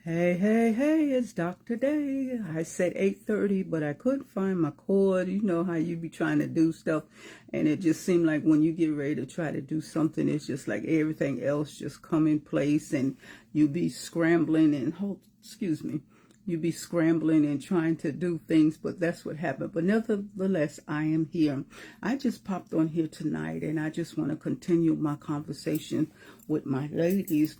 Hey, it's Dr. Day. I said 8:30, but I couldn't find my cord. You know how you be trying to do stuff, and it just seemed like when you get ready to try to do something, it's just like everything else just come in place, and you be scrambling and, excuse me, you be scrambling and trying to do things, but that's what happened. But nevertheless, I am here. I just popped on here tonight, and I just want to continue my conversation with my ladies.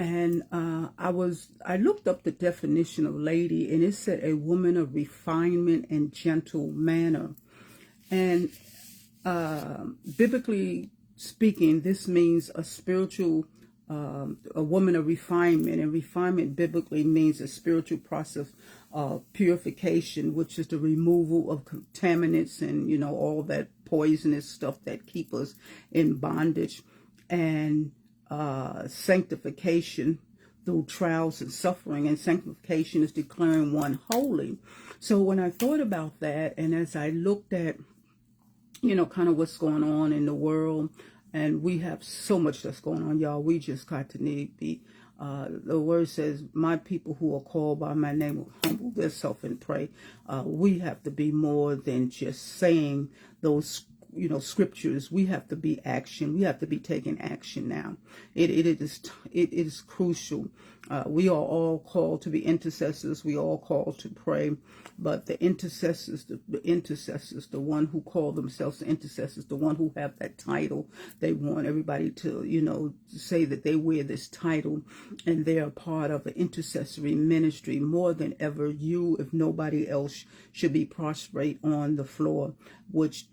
And I looked up the definition of lady, and it said a woman of refinement and gentle manner. And biblically speaking, this means a spiritual, a woman of refinement. And refinement biblically means a spiritual process of purification, which is the removal of contaminants and, all that poisonous stuff that keep us in bondage. And sanctification through trials and suffering, and sanctification is declaring one holy. So when I thought about that, and as I looked at, kind of what's going on in the world, and we have so much that's going on, y'all, we just got to be, the word says, my people who are called by my name will humble themselves and pray. We have to be more than just saying those scriptures. We have to be action. We have to be taking action now. It is crucial. We are all called to be intercessors. We are all called to pray, but the intercessors, the one who call themselves the intercessors, the one who have that title, they want everybody to, say that they wear this title, and they are part of an intercessory ministry. More than ever, you, if nobody else, should be prostrate on the floor, which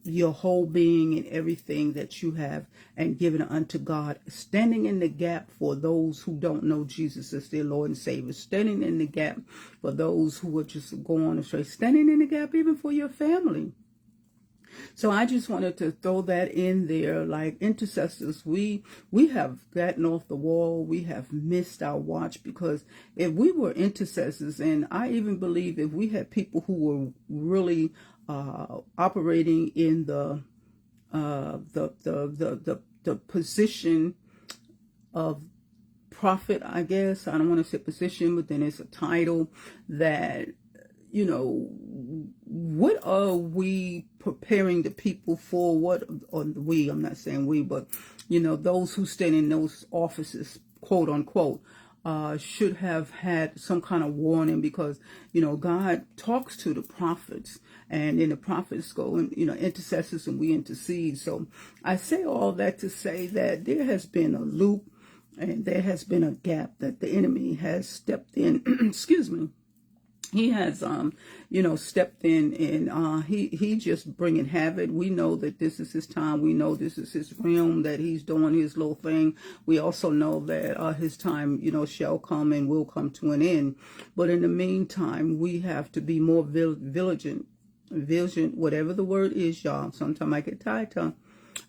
your whole being and everything that you have, and given unto God, standing in the gap for those who don't know Jesus as their Lord and Savior, standing in the gap for those who are just going astray, standing in the gap even for your family. So I just wanted to throw that in there. Like intercessors, we have gotten off the wall. We have missed our watch, because if we were intercessors, and I even believe if we had people who were really operating in the position of prophet, I guess. I don't want to say position, but then it's a title that, what are we preparing the people for? What are we, I'm not saying we, but, those who stand in those offices, quote unquote, should have had some kind of warning, because, God talks to the prophets, and then the prophets go and, intercessors, and we intercede. So I say all that to say that there has been a loop, and there has been a gap that the enemy has stepped in. Excuse me. He has, stepped in, and he just bringing havoc. We know that this is his time. We know this is his realm, that he's doing his little thing. We also know that his time, shall come and will come to an end. But in the meantime, we have to be more vigilant, whatever the word is, y'all. Sometimes I get tired tongue.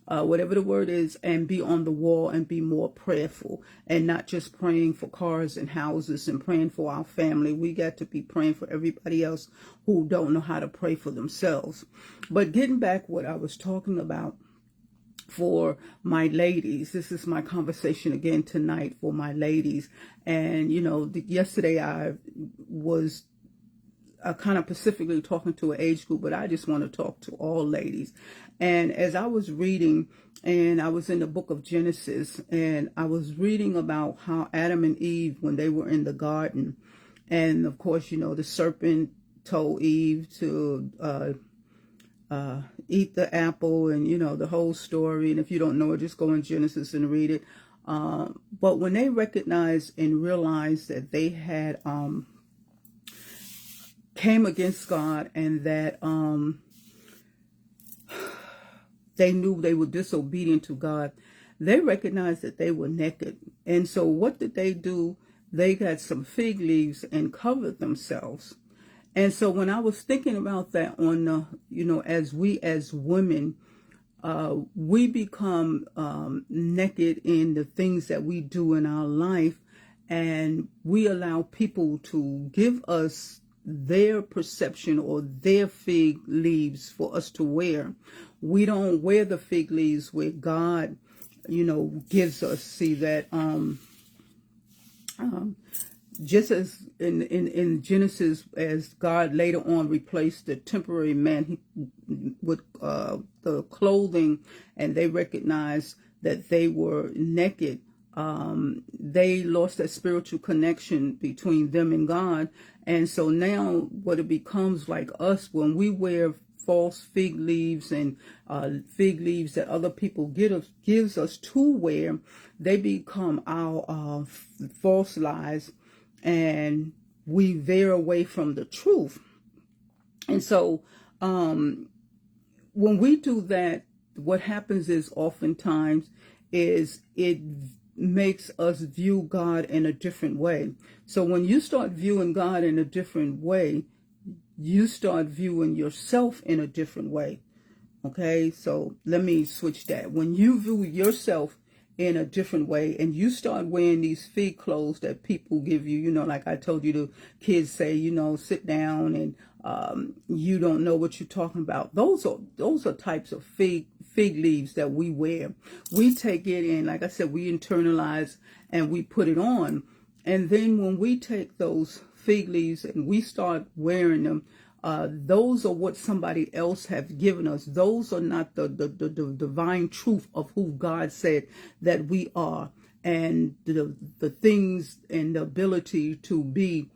Whatever the word is, and be on the wall and be more prayerful, and not just praying for cars and houses and praying for our family. We got to be praying for everybody else who don't know how to pray for themselves. But getting back what I was talking about for my ladies, this is my conversation again tonight for my ladies. And, yesterday I was kind of specifically talking to an age group, but I just want to talk to all ladies. And as I was reading, and I was in the book of Genesis, and I was reading about how Adam and Eve, when they were in the garden, and of course, the serpent told Eve to eat the apple, and, the whole story. And if you don't know it, just go in Genesis and read it. But when they recognized and realized that they had came against God, and that they knew they were disobedient to God, they recognized that they were naked. And so what did they do? They got some fig leaves and covered themselves. And so when I was thinking about that on the, as we as women, we become naked in the things that we do in our life, and we allow people to give us their perception or their fig leaves for us to wear. We don't wear the fig leaves where God, gives us. See that Just as in Genesis, as God later on replaced the temporary man with the clothing, and they recognized that they were naked, they lost that spiritual connection between them and God. And so now what it becomes like us, when we wear false fig leaves and fig leaves that other people gives us to wear, they become our false lies, and we veer away from the truth. And so when we do that, what happens is oftentimes is it makes us view God in a different way. So when you start viewing God in a different way, you start viewing yourself in a different way. Okay, so let me switch that. When you view yourself in a different way and you start wearing these fig clothes that people give you, like I told you, the kids say, sit down, and you don't know what you're talking about. Those are types of fig leaves that we wear. We take it in, like I said, we internalize and we put it on. And then when we take those fig leaves and we start wearing them, those are what somebody else have given us. Those are not the divine truth of who God said that we are, and the things and the ability to be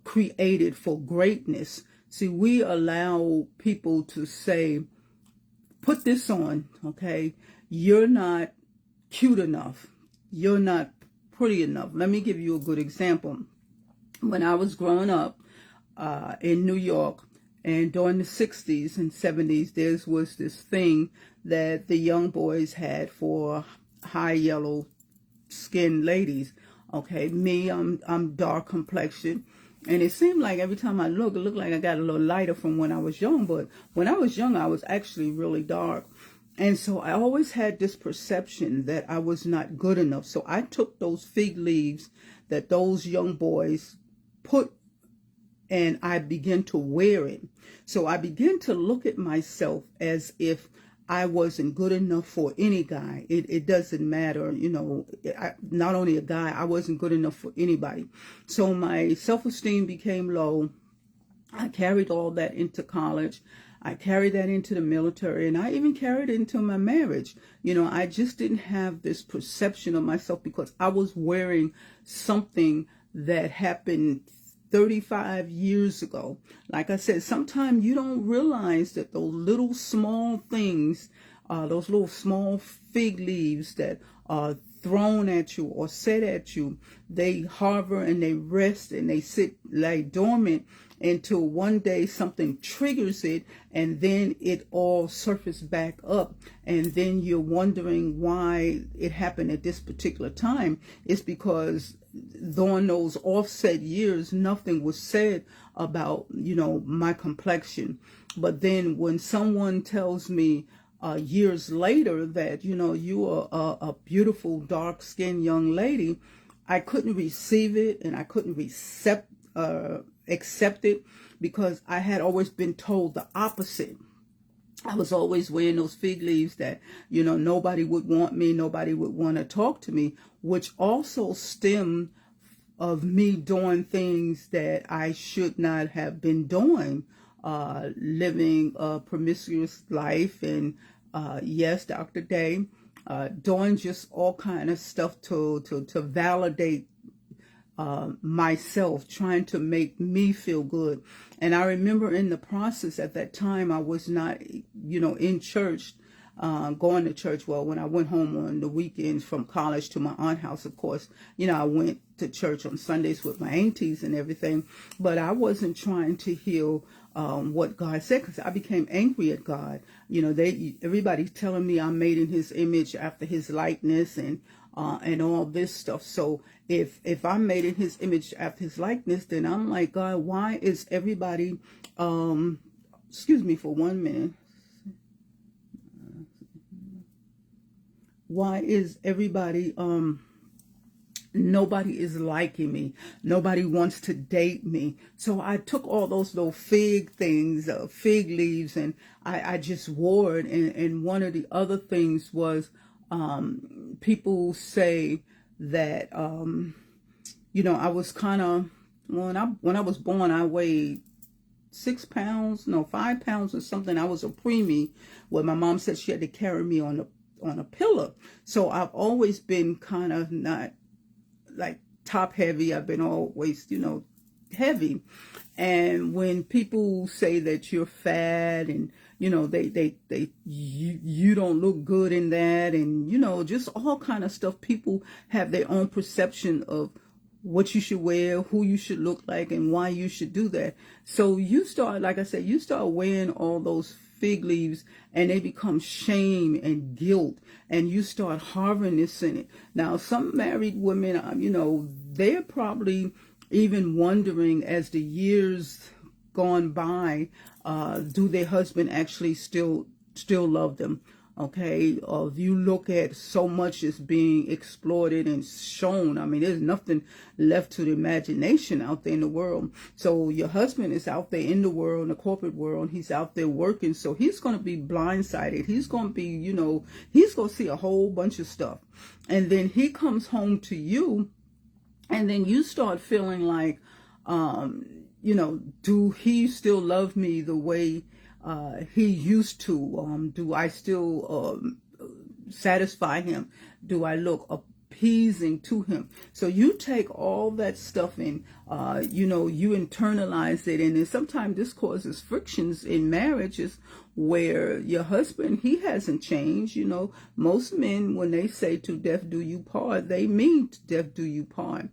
created for greatness. See, we allow people to say, put this on, okay? You're not cute enough. You're not pretty enough. Let me give you a good example. When I was growing up in New York, and during the 60s and 70s, there was this thing that the young boys had for high yellow skinned ladies. Okay, me, I'm dark complexion, and it seemed like every time I look, it looked like I got a little lighter from when I was young. But when I was young, I was actually really dark. And so I always had this perception that I was not good enough. So I took those fig leaves that those young boys put, and I began to wear it. So I began to look at myself as if I wasn't good enough for any guy. It doesn't matter, not only a guy, I wasn't good enough for anybody. So my self-esteem became low. I carried all that into college. I carried that into the military, and I even carried it into my marriage. I just didn't have this perception of myself because I was wearing something that happened 35 years ago. Like I said, sometimes you don't realize that those little small things, those little small fig leaves that are thrown at you or set at you, they hover and they rest and they sit like dormant until one day something triggers it, and then it all surfaces back up, and then you're wondering why it happened at this particular time. It's because during those offset years, nothing was said about, my complexion. But then when someone tells me years later that, you are a beautiful, dark-skinned young lady, I couldn't receive it, and I couldn't accept it, because I had always been told the opposite. I was always wearing those fig leaves that, nobody would want me, nobody would want to talk to me, which also stemmed of me doing things that I should not have been doing, living a promiscuous life, and yes, Dr. Day, doing just all kind of stuff to validate myself, trying to make me feel good. And I remember in the process at that time, I was not, in church, going to church. Well, when I went home on the weekends from college to my aunt's house, of course, I went to church on Sundays with my aunties and everything, but I wasn't trying to hear what God said, because I became angry at God. Everybody's telling me I'm made in His image, after His likeness, and all this stuff. So if I'm made in His image, after His likeness, then I'm like, God, why is everybody, excuse me for 1 minute. Why is everybody, nobody is liking me. Nobody wants to date me. So I took all those little fig things, fig leaves, and I just wore it. And one of the other things was, people say that, I was kind of, when I was born, I weighed 6 pounds, no, 5 pounds or something. I was a preemie where my mom said she had to carry me on a pillow. So I've always been kind of not like top heavy. I've been always, heavy. And when people say that you're fat and, you don't look good in that, and, just all kind of stuff, people have their own perception of what you should wear, who you should look like, and why you should do that. So you start, like I said, you start wearing all those fig leaves, and they become shame and guilt, and you start harboring this in it. Now, some married women, they're probably even wondering, as the years gone by, do their husband actually still love them? Okay, if you look at so much is being exploited and shown, I mean, there's nothing left to the imagination out there in the world. So your husband is out there in the world, in the corporate world, he's out there working, so he's going to be blindsided. He's going to be, he's going to see a whole bunch of stuff. And then he comes home to you, and then you start feeling like, do he still love me the way he used to? Do I still satisfy him? Do I look appeasing to him? So you take all that stuff in, you internalize it, and then sometimes this causes frictions in marriages where your husband, he hasn't changed. Most men, when they say to death do you part, they mean to death do you part.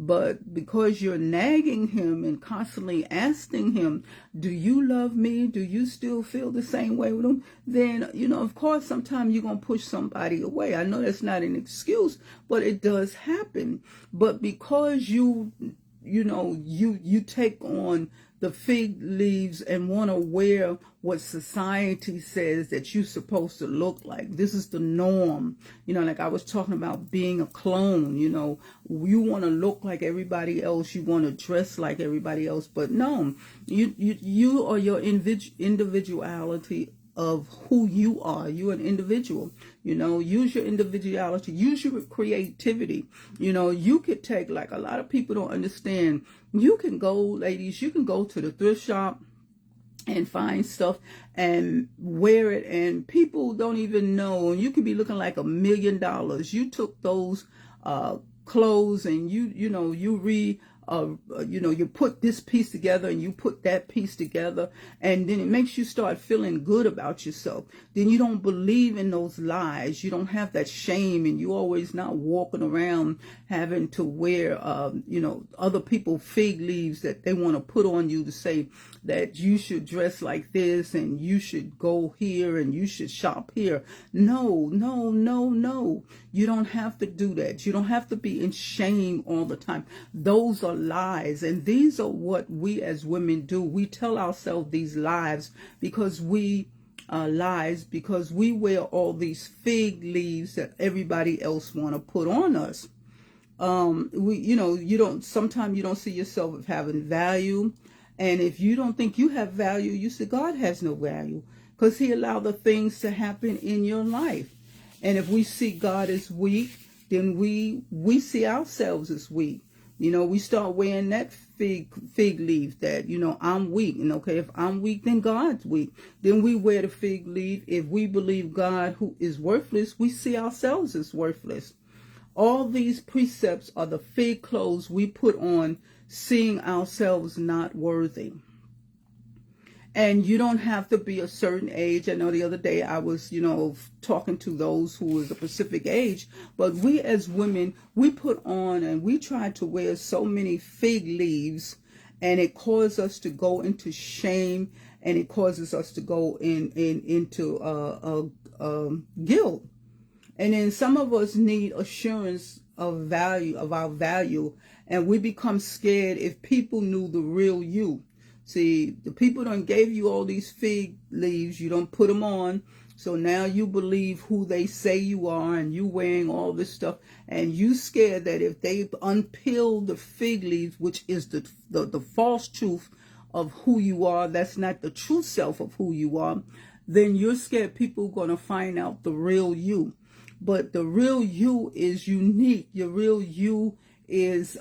But because you're nagging him and constantly asking him, do you love me? Do you still feel the same way with him? Then, of course, sometimes you're going to push somebody away. I know that's not an excuse, but it does happen. But because you take on the fig leaves and want to wear what society says that you're supposed to look like. This is the norm. Like I was talking about being a clone, you want to look like everybody else. You want to dress like everybody else. But no, you are your individuality of who you are. You're an individual. Use your individuality, use your creativity. You could take, like a lot of people don't understand, you can go, ladies, you can go to the thrift shop and find stuff and wear it, and people don't even know, and you can be looking like $1 million. You took those clothes and you put this piece together and you put that piece together, and then it makes you start feeling good about yourself. Then you don't believe in those lies. You don't have that shame, and you always not walking around having to wear, other people fig leaves that they want to put on you to say that you should dress like this and you should go here and you should shop here. No. You don't have to do that. You don't have to be in shame all the time. Those are lies, and these are what we as women do. We tell ourselves these lies because we wear all these fig leaves that everybody else want to put on us. Sometimes you don't see yourself as having value, and if you don't think you have value, you say God has no value because he allowed the things to happen in your life. And if we see God as weak, then we see ourselves as weak. We start wearing that fig leaf that, I'm weak. And okay, if I'm weak, then God's weak. Then we wear the fig leaf. If we believe God who is worthless, we see ourselves as worthless. All these precepts are the fig clothes we put on, seeing ourselves not worthy. And you don't have to be a certain age. I know the other day I was, talking to those who was a Pacific age, but we as women, we put on and we try to wear so many fig leaves, and it causes us to go into shame, and it causes us to go into guilt. And then some of us need assurance of our value, and we become scared if people knew the real you. See, the people done gave you all these fig leaves. You don't put them on. So now you believe who they say you are, and you wearing all this stuff. And you scared that if they unpeel the fig leaves, which is the false truth of who you are, that's not the true self of who you are, then you're scared people are going to find out the real you. But the real you is unique. Your real you is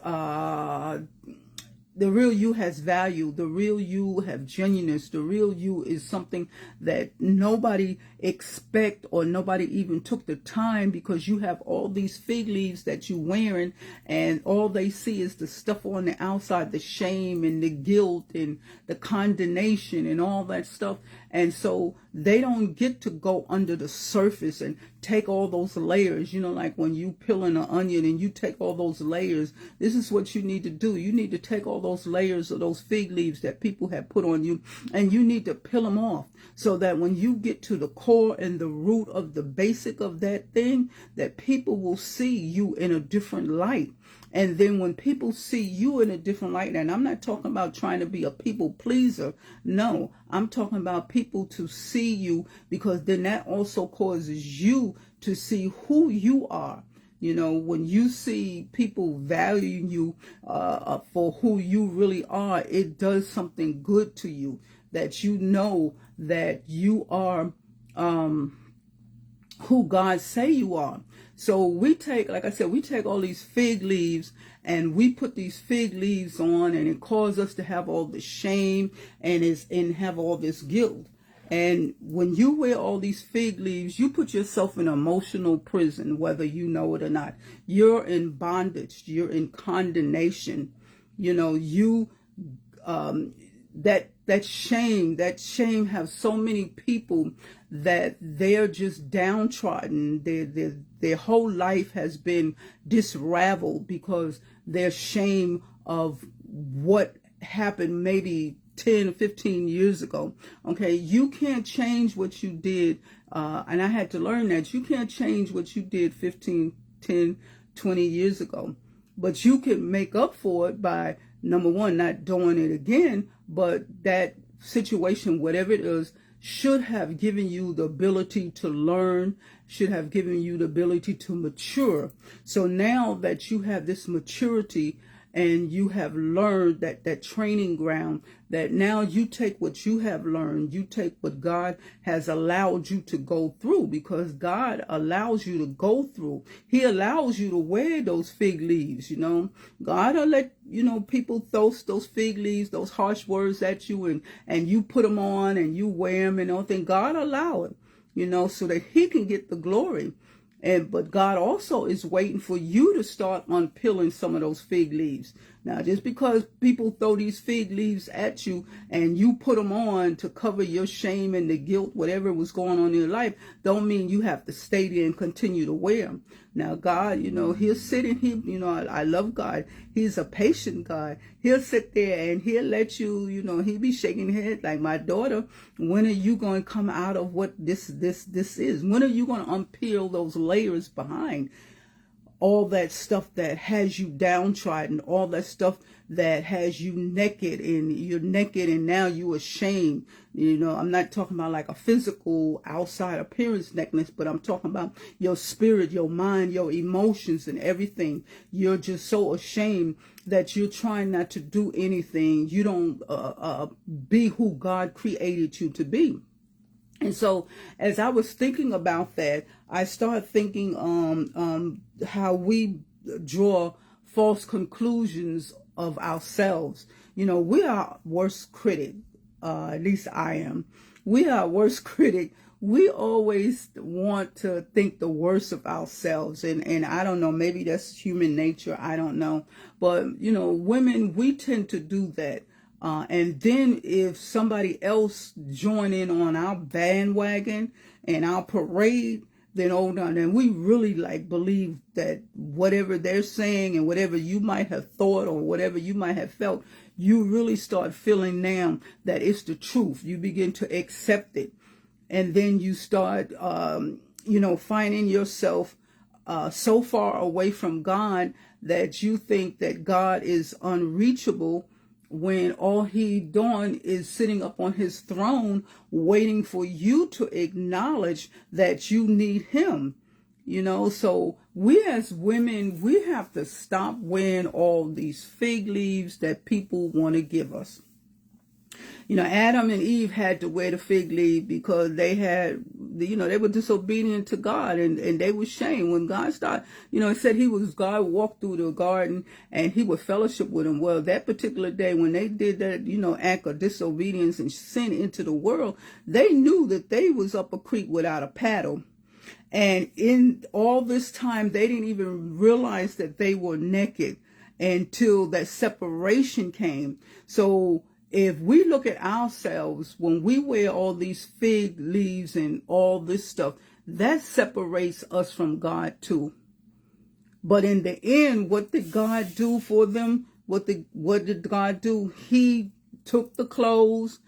the real you has value. The real you have genuineness. The real you is something that nobody expect or nobody even took the time, because you have all these fig leaves that you wearing, and all they see is the stuff on the outside, the shame and the guilt and the condemnation and all that stuff. And so they don't get to go under the surface and take all those layers, like when you peeling an onion and you take all those layers. This is what you need to do. You need to take all those layers of those fig leaves that people have put on you, and you need to peel them off, so that when you get to the core and the root of the basic of that thing, that people will see you in a different light. And then when people see you in a different light, and I'm not talking about trying to be a people pleaser. No, I'm talking about people to see you, because then that also causes you to see who you are. When you see people valuing you for who you really are, it does something good to you, that you know that you are who God say you are. So we take, like I said, we take all these fig leaves and we put these fig leaves on, and it causes us to have all this shame and have all this guilt. And when you wear all these fig leaves, you put yourself in emotional prison, whether you know it or not. You're in bondage. You're in condemnation. That shame have so many people that they're just downtrodden. Their whole life has been disraveled because they're shame of what happened maybe 10 or 15 years ago. Okay, you can't change what you did, and I had to learn that you can't change what you did 15, 10, 20 years ago, but you can make up for it by, number one, not doing it again. But that situation, whatever it is, should have given you the ability to learn, should have given you the ability to mature. So now that you have this maturity and you have learned that training ground, that now you take what you have learned, you take what God has allowed you to go through, because God allows you to go through. He allows you to wear those fig leaves, God will let, people throw those fig leaves, those harsh words at you, and you put them on and you wear them and all things. God allow it, so that He can get the glory. But God also is waiting for you to start unpeeling some of those fig leaves. Now, just because people throw these fig leaves at you and you put them on to cover your shame and the guilt, whatever was going on in your life, don't mean you have to stay there and continue to wear them. Now, God, He'll sit and I love God. He's a patient God. He'll sit there and He'll let you, He'll be shaking his head like, my daughter, when are you going to come out of what this is? When are you going to unpeel those layers behind all that stuff that has you downtrodden, all that stuff that has you naked, and you're naked and now you're ashamed? I'm not talking about like a physical outside appearance nakedness, but I'm talking about your spirit, your mind, your emotions and everything. You're just so ashamed that you're trying not to do anything. You don't be who God created you to be. And so as I was thinking about that, I started thinking how we draw false conclusions of ourselves. We are our worst critic, at least I am. We are our worst critic. We always want to think the worst of ourselves. And I don't know, maybe that's human nature. I don't know. But, women, we tend to do that. And then if somebody else join in on our bandwagon and our parade, then we really believe that whatever they're saying and whatever you might have thought or whatever you might have felt, you really start feeling now that it's the truth. You begin to accept it. And then you start, finding yourself so far away from God that you think that God is unreachable, when all He doing is sitting up on His throne waiting for you to acknowledge that you need Him. So we as women, we have to stop wearing all these fig leaves that people want to give us. You know, Adam and Eve had to wear the fig leaf because they had, you know, they were disobedient to God, and they were shamed. When God started, you know, it said God walked through the garden and he would fellowship with them. Well, that particular day when they did that, you know, act of disobedience and sin into the world, they knew that they was up a creek without a paddle. And in all this time, they didn't even realize that they were naked until that separation came. So if we look at ourselves, when we wear all these fig leaves and all this stuff, that separates us from God too. But in the end, what did God do for them? What did God do? He took the clothes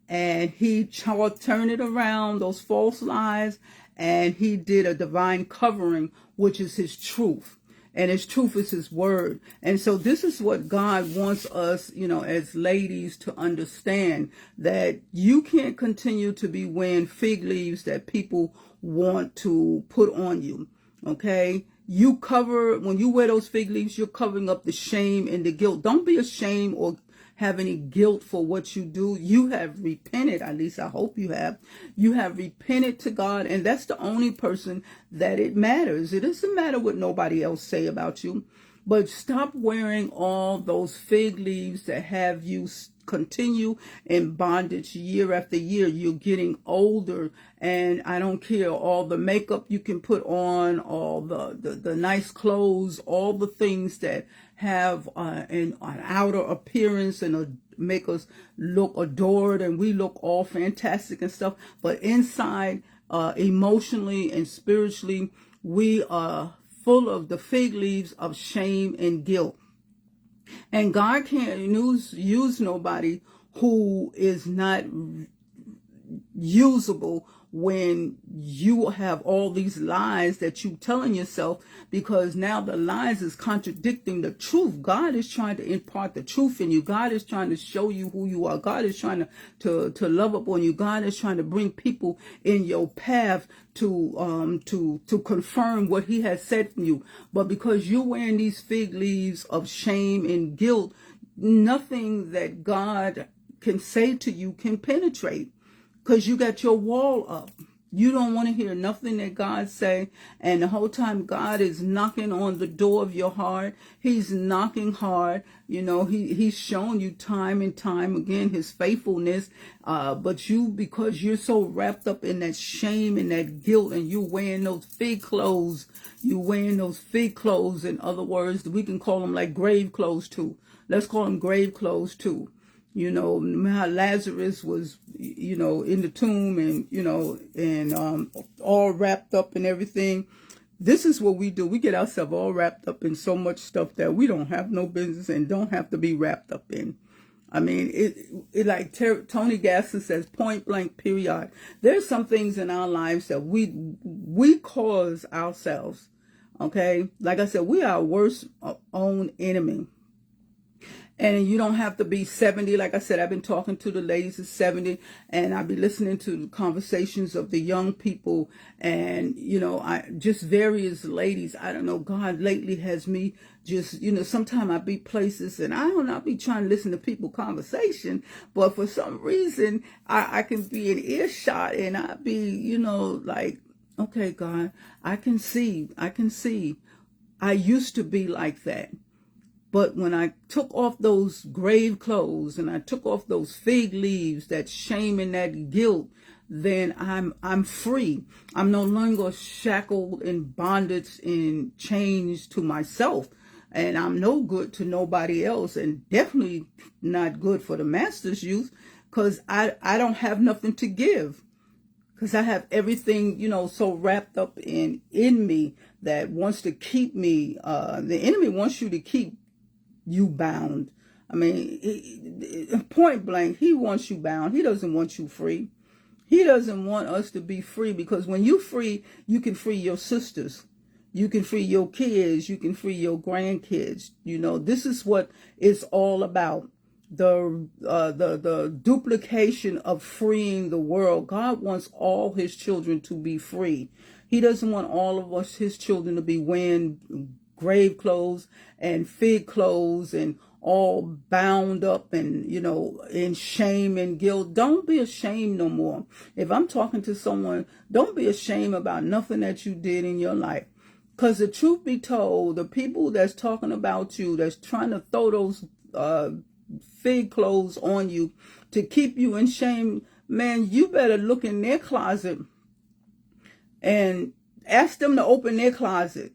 and he turned it around, those false lies, and he did a divine covering, which is his truth. And his truth is his word. And so this is what God wants us, you know, as ladies to understand, that you can't continue to be wearing fig leaves that people want to put on you. Okay? You cover, when you wear those fig leaves, you're covering up the shame and the guilt. Don't be ashamed or have any guilt for what you do. You have repented, at least I hope you have. You have repented to God, and that's the only person that it matters. It doesn't matter what nobody else say about you. But stop wearing all those fig leaves that have you continue in bondage year after year. You're getting older, and I don't care all the makeup you can put on, all the nice clothes, all the things that have an outer appearance and make us look adored, and we look all fantastic and stuff. But inside, emotionally and spiritually, we are full of the fig leaves of shame and guilt. And God can't use nobody who is not usable when you have all these lies that you telling yourself, because now the lies is contradicting the truth. God is trying to impart the truth in you. God is trying to show you who you are. God is trying to love upon you. God is trying to bring people in your path to confirm what he has said from you. But because you're wearing these fig leaves of shame and guilt, nothing that God can say to you can penetrate, because you got your wall up. You don't want to hear nothing that God say. And the whole time God is knocking on the door of your heart. He's knocking hard. You know, he's shown you time and time again his faithfulness. But you, because you're so wrapped up in that shame and that guilt, and you're wearing those fig clothes. You're wearing those fig clothes. In other words, we can call them like grave clothes too. Let's call them grave clothes too. You know, how Lazarus was, you know, in the tomb, and, you know, and all wrapped up and everything. This is what we do. We get ourselves all wrapped up in so much stuff that we don't have no business and don't have to be wrapped up in. I mean, it like Tony Gaston says, point blank, period. There's some things in our lives that we cause ourselves. Okay. Like I said, we are our worst own enemy. And you don't have to be 70. Like I said, I've been talking to the ladies at 70, and I've been listening to the conversations of the young people, and, you know, just various ladies. I don't know, God lately has me just, you know, sometimes I be places and I don't know, I be trying to listen to people conversation, but for some reason I can be in earshot, and I be, you know, like, okay, God, I can see. I used to be like that. But when I took off those grave clothes and I took off those fig leaves, that shame and that guilt, then I'm free. I'm no longer shackled in bondage and chains to myself. And I'm no good to nobody else, and definitely not good for the master's use, because I don't have nothing to give. Because I have everything, you know, so wrapped up in me that wants to keep me. The enemy wants you to keep you bound. I mean, point blank, he wants you bound. He doesn't want you free. He doesn't want us to be free, because when you free, you can free your sisters. You can free your kids. You can free your grandkids. You know, this is what it's all about. The duplication of freeing the world. God wants all his children to be free. He doesn't want all of us, his children, to be wearing grave clothes and fig clothes and all bound up and, in shame and guilt. Don't be ashamed no more. If I'm talking to someone, don't be ashamed about nothing that you did in your life. Because the truth be told, the people that's talking about you, that's trying to throw those fig clothes on you to keep you in shame, man, you better look in their closet and ask them to open their closet.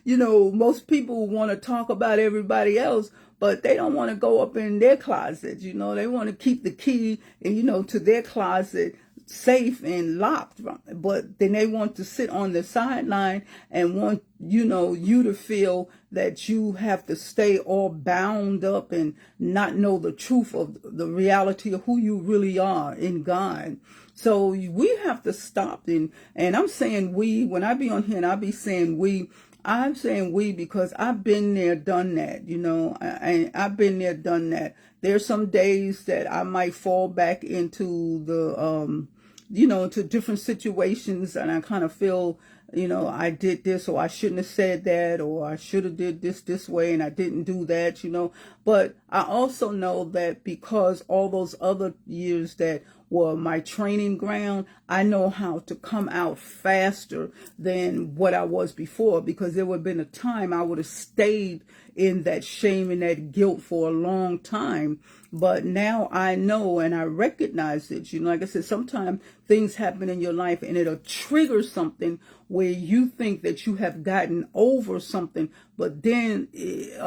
Most people want to talk about everybody else, but they don't want to go up in their closet. They want to keep the key, to their closet safe and locked. But then they want to sit on the sideline and want, you to feel that you have to stay all bound up and not know the truth of the reality of who you really are in God. So we have to stop. And I'm saying we, when I be on here and I be saying we, I'm saying we because I've been there, done that, I've been there, done that. There's some days that I might fall back into the, to different situations and I kind of feel, I did this or I shouldn't have said that or I should have did this way and I didn't do that, But I also know that because all those other years that were my training ground, I know how to come out faster than what I was before, because there would have been a time I would have stayed in that shame and that guilt for a long time. But now I know and I recognize it. Like I said, sometimes things happen in your life and it'll trigger something where you think that you have gotten over something, but then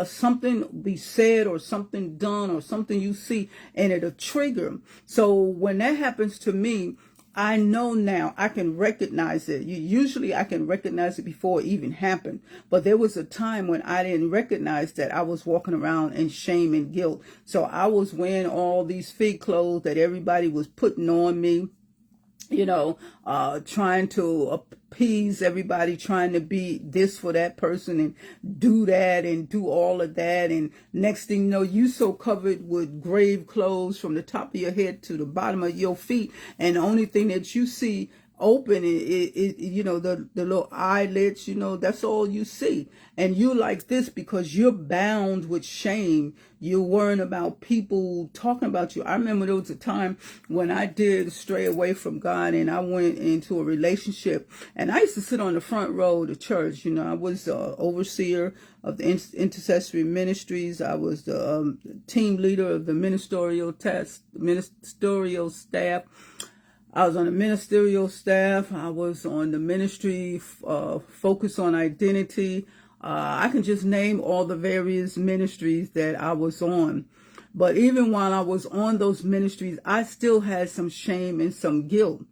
something be said or something done or something you see and it'll trigger. So when that happens to me, I know now I can recognize it. Usually I can recognize it before it even happened. But there was a time when I didn't recognize that I was walking around in shame and guilt. So I was wearing all these fig clothes that everybody was putting on me, trying to appease everybody, trying to be this for that person and do that and do all of that. And next thing you know, you so covered with grave clothes from the top of your head to the bottom of your feet. And the only thing that you see open the little eyelids, that's all you see. And you like this because you're bound with shame. You're worrying about people talking about you. I remember there was a time when I did stray away from God and I went into a relationship, and I used to sit on the front row of the church. I was the overseer of the intercessory ministries. I was the team leader of the ministerial staff. I was on the ministerial staff. I was on the ministry focus on identity. I can just name all the various ministries that I was on. But even while I was on those ministries, I still had some shame and some guilt.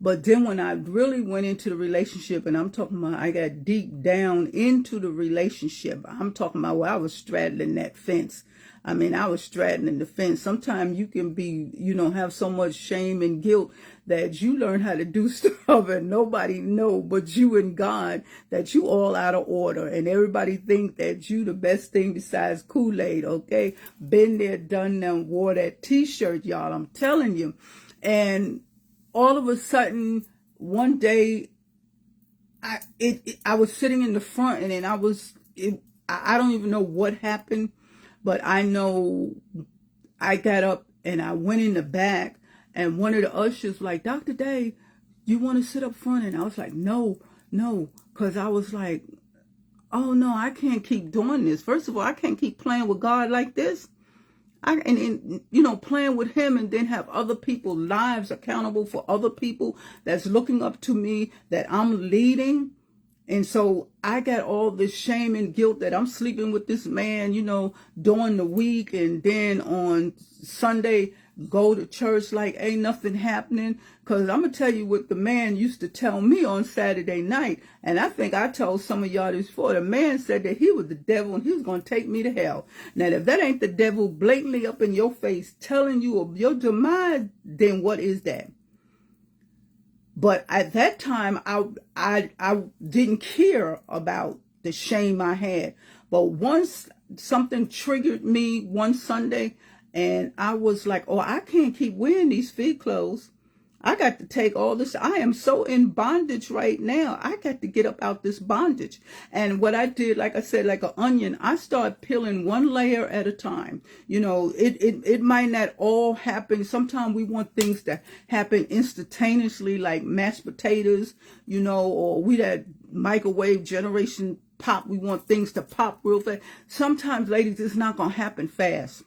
But then when I really went into the relationship, and I'm talking about I got deep down into the relationship, I'm talking about where I was straddling that fence. I was straddling the fence. Sometimes you can be, have so much shame and guilt that you learn how to do stuff and nobody know but you and God that you all out of order. And everybody think that you the best thing besides Kool-Aid, okay? Been there, done that, wore that t-shirt, y'all. I'm telling you. And all of a sudden, one day, I was sitting in the front and then I don't even know what happened. But I know I got up and I went in the back, and one of the ushers like, Dr. Day, you want to sit up front? And I was like, no, because I was like, oh no, I can't keep doing this. First of all, I can't keep playing with God like this. Playing with him and then have other people's lives accountable for other people that's looking up to me that I'm leading. And so I got all this shame and guilt that I'm sleeping with this man, during the week. And then on Sunday, go to church like ain't nothing happening. Because I'm going to tell you what the man used to tell me on Saturday night. And I think I told some of y'all this before. The man said that he was the devil and he was going to take me to hell. Now, if that ain't the devil blatantly up in your face telling you of your demise, then what is that? But at that time, I didn't care about the shame I had. But once something triggered me one Sunday, and I was like, oh, I can't keep wearing these fig clothes. I got to take all this. I am so in bondage right now. I got to get up out this bondage. And what I did, like I said, like an onion, I start peeling one layer at a time. You know, it might not all happen. Sometimes we want things to happen instantaneously, like mashed potatoes, you know, or we that microwave generation pop. We want things to pop real fast. Sometimes, ladies, it's not going to happen fast.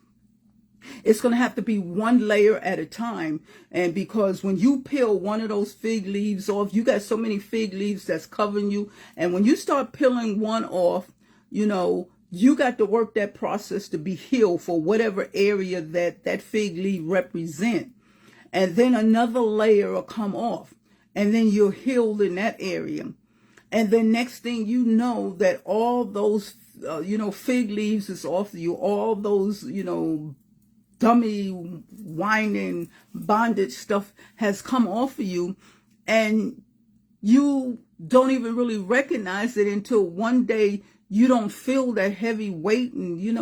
It's going to have to be one layer at a time. And because when you peel one of those fig leaves off, you got so many fig leaves that's covering you. And when you start peeling one off, you know, you got to work that process to be healed for whatever area that fig leaf represent. And then another layer will come off. And then you're healed in that area. And then next thing you know that all those, fig leaves is off you. All those, dummy, whining, bondage stuff has come off of you, and you don't even really recognize it until one day you don't feel that heavy weight, and you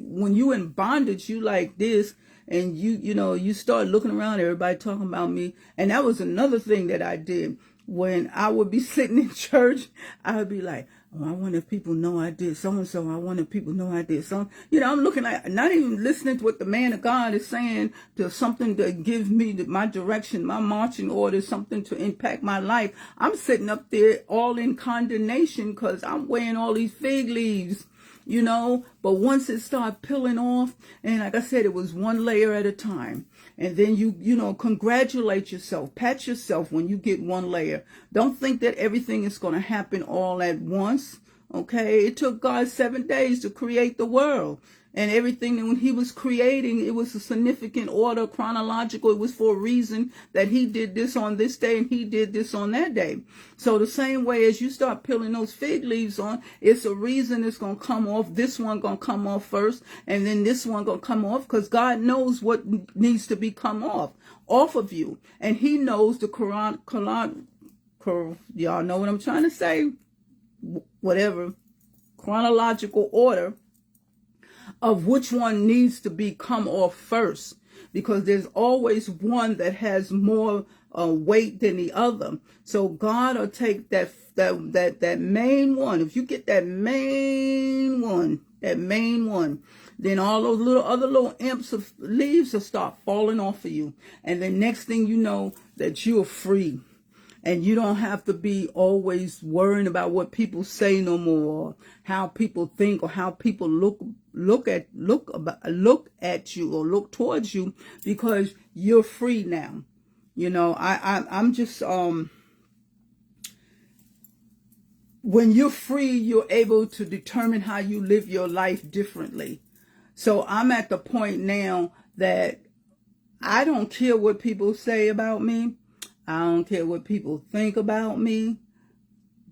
when you in bondage, you like this, and you start looking around, everybody talking about me. And that was another thing that I did. When I would be sitting in church, I would be like, oh, I wonder if people know I did so-and-so. I wonder if people know I did so. I'm looking at, not even listening to what the man of God is saying, to something to give me my direction, my marching orders, something to impact my life. I'm sitting up there all in condemnation because I'm wearing all these fig leaves. But once it started peeling off, and like I said, it was one layer at a time. And then you congratulate yourself, pat yourself when you get one layer. Don't think that everything is going to happen all at once. Okay. It took God 7 days to create the world. And everything that when he was creating, it was a significant order, chronological. It was for a reason that he did this on this day and he did this on that day. So the same way as you start peeling those fig leaves on, it's a reason it's going to come off. This one going to come off first, and then this one going to come off, because God knows what needs to be come off of you. And he knows the y'all know what I'm trying to say, whatever, chronological order of which one needs to be come off first, because there's always one that has more weight than the other. So God will take that main one. If you get that main one, then all those other little imps of leaves will start falling off of you. And the next thing you know, that you are free. And you don't have to be always worrying about what people say no more, how people think, or how people look at you or look towards you, because you're free now. I'm just when you're free, you're able to determine how you live your life differently. So I'm at the point now that I don't care what people say about me. I don't care what people think about me.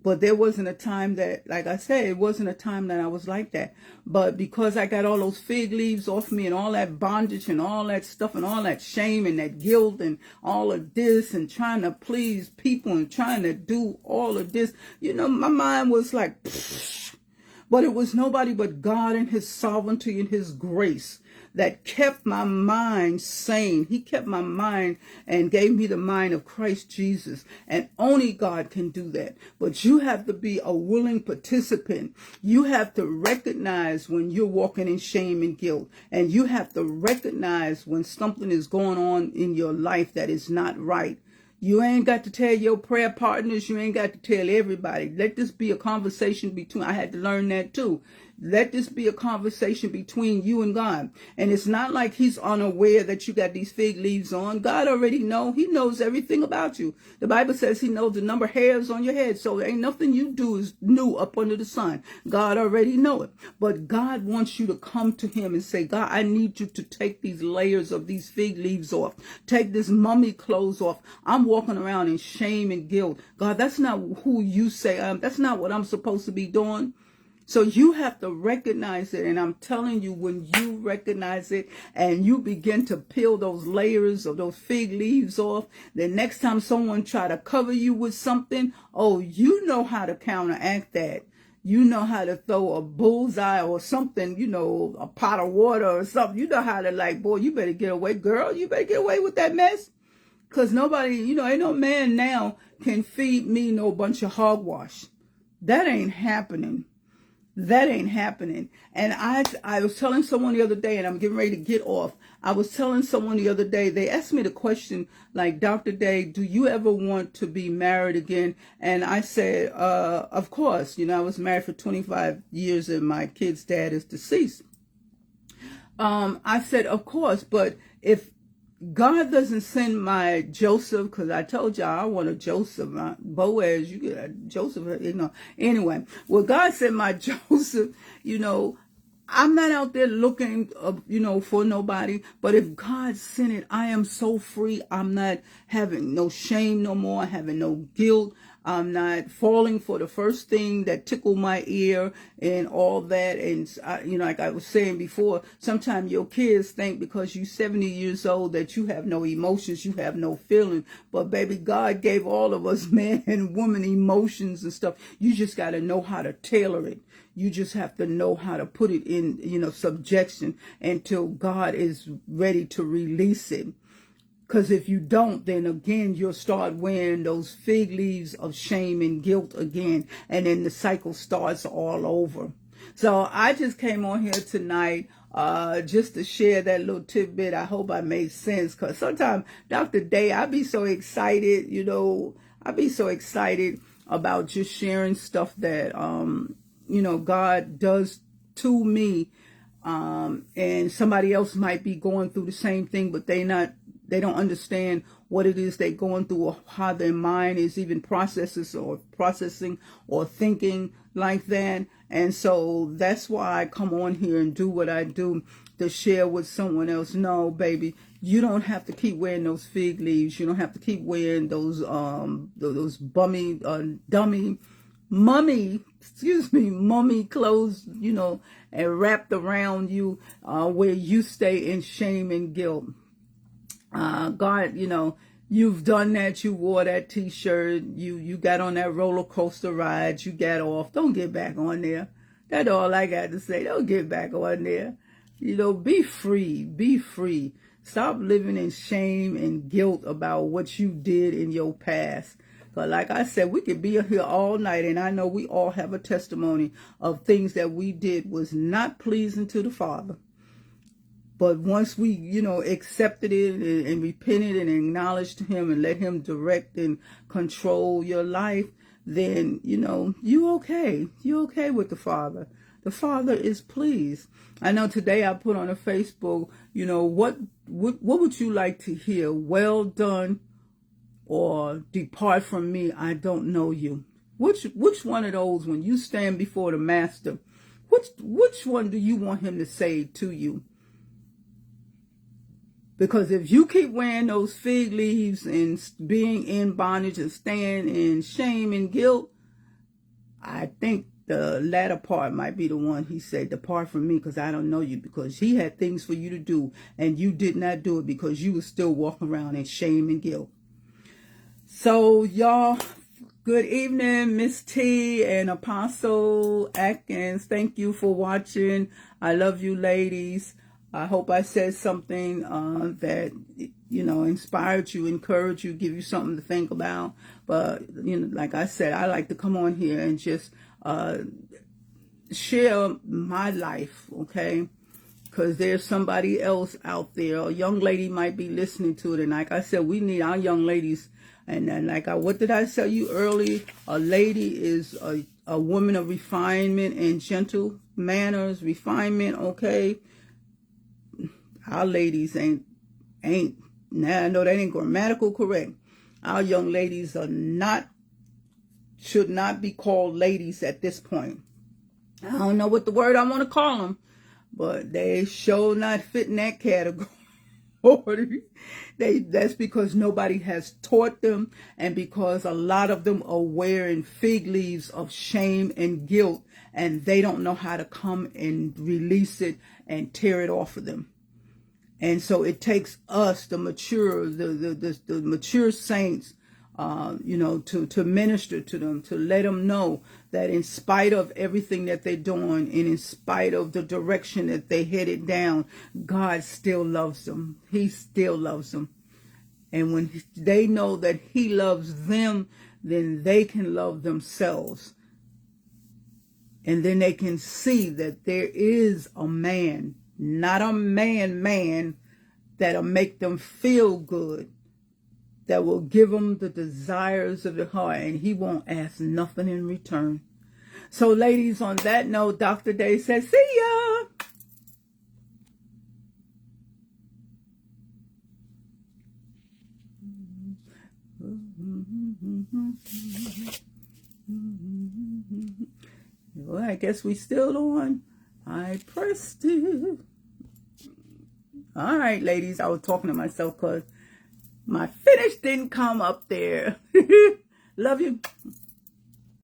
But there wasn't a time that, like I said, it wasn't a time that I was like that. But because I got all those fig leaves off me and all that bondage and all that stuff and all that shame and that guilt and all of this and trying to please people and trying to do all of this, my mind was like, pfft. But it was nobody but God and his sovereignty and his grace that kept my mind sane. He kept my mind and gave me the mind of Christ Jesus. And only God can do that. But you have to be a willing participant. You have to recognize when you're walking in shame and guilt. And you have to recognize when something is going on in your life that is not right. You ain't got to tell your prayer partners. You ain't got to tell everybody. Let this be a conversation between, I had to learn that too. Let this be a conversation between you and God. And it's not like he's unaware that you got these fig leaves on. God already know. He knows everything about you. The Bible says he knows the number of hairs on your head. So ain't nothing you do is new up under the sun. God already know it. But God wants you to come to him and say, God, I need you to take these layers of these fig leaves off. Take this mummy clothes off. I'm walking around in shame and guilt. God, that's not who you say I am. That's not what I'm supposed to be doing. So you have to recognize it. And I'm telling you, when you recognize it and you begin to peel those layers of those fig leaves off, the next time someone try to cover you with something, oh, you know how to counteract that. You know how to throw a bullseye or something, a pot of water or something. You know how to boy, you better get away. Girl, you better get away with that mess. Because nobody, ain't no man now can feed me no bunch of hogwash. That ain't happening. That ain't happening. And I was telling someone the other day, and I'm getting ready to get off. I was telling someone the other day, they asked me the question, like, Dr. Day, do you ever want to be married again? And I said, of course. I was married for 25 years and my kid's dad is deceased. I said, of course, but if God doesn't send my Joseph, because I told y'all I want a Joseph, Boaz, you get a Joseph, Anyway, well, God sent my Joseph, I'm not out there looking, for nobody. But if God sent it, I am so free. I'm not having no shame no more, having no guilt. I'm not falling for the first thing that tickled my ear and all that. And, like I was saying before, sometimes your kids think because you're 70 years old that you have no emotions, you have no feeling. But, baby, God gave all of us, man and woman, emotions and stuff. You just got to know how to tailor it. You just have to know how to put it in, subjection until God is ready to release it. Because if you don't, then again, you'll start wearing those fig leaves of shame and guilt again. And then the cycle starts all over. So I just came on here tonight just to share that little tidbit. I hope I made sense. Because sometimes, Dr. Day, I be so excited, I be so excited about just sharing stuff that, God does to me. And somebody else might be going through the same thing, but they don't understand what it is they're going through or how their mind is even processing or thinking like that. And so that's why I come on here and do what I do, to share with someone else. No, baby, you don't have to keep wearing those fig leaves. You don't have to keep wearing those mummy clothes, and wrapped around you, where you stay in shame and guilt. God, you've done that. You wore that t-shirt. You got on that roller coaster ride. You got off. Don't get back on there. That's all I got to say. Don't get back on there. Be free. Be free. Stop living in shame and guilt about what you did in your past. But like I said, we could be here all night, and I know we all have a testimony of things that we did was not pleasing to the Father. But once we, accepted it and repented and acknowledged Him and let Him direct and control your life, then, you okay. You okay with the Father. The Father is pleased. I know today I put on a Facebook, what would you like to hear? Well done, or depart from me, I don't know you. Which one of those, when you stand before the Master, which one do you want Him to say to you? Because if you keep wearing those fig leaves and being in bondage and staying in shame and guilt, I think the latter part might be the one He said, depart from me because I don't know you, because He had things for you to do and you did not do it because you were still walking around in shame and guilt. So y'all, good evening, Miss T and Apostle Atkins. Thank you for watching. I love you, ladies. I hope I said something that, inspired you, encouraged you, give you something to think about. But, like I said, I like to come on here and just share my life, okay? Because there's somebody else out there. A young lady might be listening to it. And like I said, we need our young ladies. And then, what did I tell you earlier? A lady is a woman of refinement and gentle manners, refinement, okay? Our ladies ain't, now I know that ain't grammatical correct. Our young ladies should not be called ladies at this point. I don't know what the word I want to call them, but they sure not fit in that category. That's because nobody has taught them, and because a lot of them are wearing fig leaves of shame and guilt, and they don't know how to come and release it and tear it off of them. And so it takes us, the mature, the mature saints, to minister to them, to let them know that in spite of everything that they're doing, and in spite of the direction that they headed down, God still loves them. He still loves them. And when they know that he loves them, then they can love themselves. And then they can see that there is a man, not a man that'll make them feel good, that will give them the desires of the heart, and he won't ask nothing in return. So, ladies, on that note, Dr. Day says, see ya. Well, I guess we still on. I pressed it. All right, ladies, I was talking to myself because my finish didn't come up there. Love you.